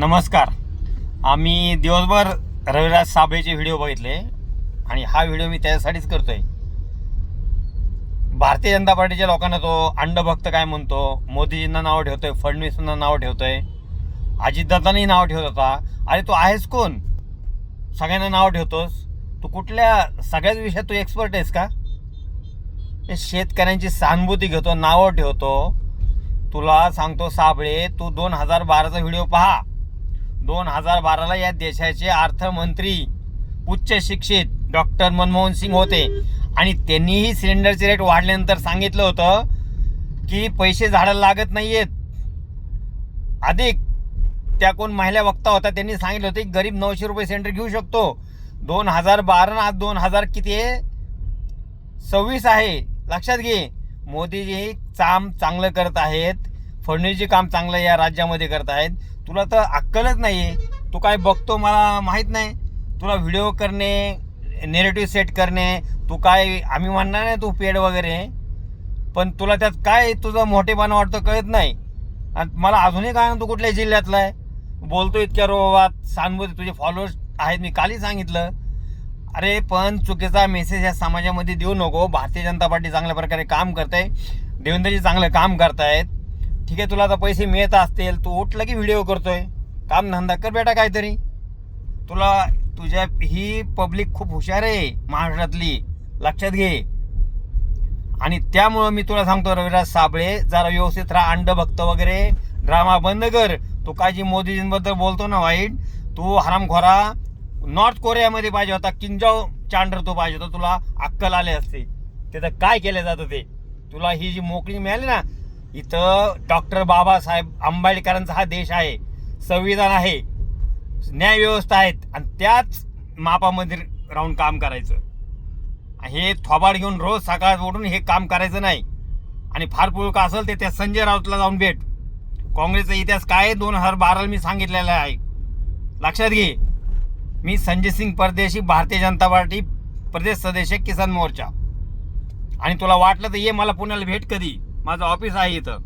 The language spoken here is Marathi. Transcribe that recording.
नमस्कार. आम्ही दिवसभर रविराज साबळेचे व्हिडिओ बघितले आणि हा व्हिडिओ मी त्यासाठीच करतोय. भारतीय जनता पार्टीच्या लोकांना तो अंडभक्त काय म्हणतो, मोदीजींना नाव ठेवतोय, फडणवीसांना नाव ठेवतोय, अजितदादांनाही नाव ठेवत होता. अरे तू आहेस कोण? सगळ्यांना नाव ठेवतोस. तू कुठल्या सगळ्याच विषयात तू एक्सपर्ट आहेस का? शेतकऱ्यांची सहानुभूती घेतो, नावं ठेवतो. तुला सांगतो साबळे, तू 2012चा व्हिडिओ पहा. 2012ला या देशाचे अर्थमंत्री उच्च शिक्षित डॉक्टर मनमोहन सिंग होते आणि त्यांनीही सिलेंडरचे रेट वाढल्यानंतर सांगितलं होतं की पैसे झाडाला लागत नाहीयेत. अधिक त्या कोण महिला वक्ता होता, त्यांनी सांगितलं होतं की गरीब 900 रुपये सिलेंडर घेऊ शकतो. 2012 आज 2000 किती आहे? 26 आहे. लक्षात घे. मोदीजी काम चांगलं करत आहेत, फडणवीसजी काम चांगलं या राज्यामध्ये करत आहेत. तुला तर अक्कलच नाही. तू काय बघतो मला माहीत नाही. तुला व्हिडिओ करणे, नेरेटिव्ह सेट करणे, तू काय, आम्ही म्हणणार नाही तू पेड वगैरे, पण तुला त्यात काय तुझं मोठेपणा वाटतं कळत नाही. आणि मला अजूनही काय, तू कुठल्या जिल्ह्यातला आहे बोलतो इतक्या रोगात सहानुभूती, तुझे फॉलोअर्स आहेत, मी कालही सांगितलं. अरे पण चुकीचा मेसेज या समाजामध्ये देऊ नको. भारतीय जनता पार्टी चांगल्या प्रकारे काम करते, देवेंद्रजी चांगलं काम करतायत. ठीक आहे, तुला आता पैसे मिळत असतील, तू उठलं की व्हिडिओ करतोय. काम धंदा कर बेटा काहीतरी. तुझ्या ही पब्लिक खूप हुशार आहे महाराष्ट्रातली, लक्षात घे. आणि त्यामुळं मी तुला सांगतो रविराज साबळे, जरा व्यवस्थित राहा. अंडभक्त वगैरे ड्रामा बंद कर. तू काय जी मोदीजींबद्दल बोलतो ना वाईट, तू हरामखोरा नॉर्थ कोरियामध्ये पाहिजे होता, किंजाव चांडर तो पाहिजे होता. तुला अक्कल आले असते. तिथं काय केलं जातं ते. तुला ही जी मोकळी मिळाली ना, इथं डॉक्टर बाबासाहेब आंबेडकरांचा हा देश आहे, संविधान आहे, न्यायव्यवस्था आहेत, आणि त्याच मापामध्ये राहून काम करायचं. हे थोबाड घेऊन रोज सकाळ उठून हे काम करायचं नाही. आणि फार पुळका असेल ते त्या संजय राऊतला जाऊन भेट. काँग्रेसचा इतिहास काय 2012ला मी सांगितलेला आहे, लक्षात घे. मी संजय सिंग परदेशी, भारतीय जनता पार्टी प्रदेश सदस्य, किसान मोर्चा. आणि तुला वाटलं तर ये मला पुण्याला भेट कधी, माझं ऑफिस आहे इथं.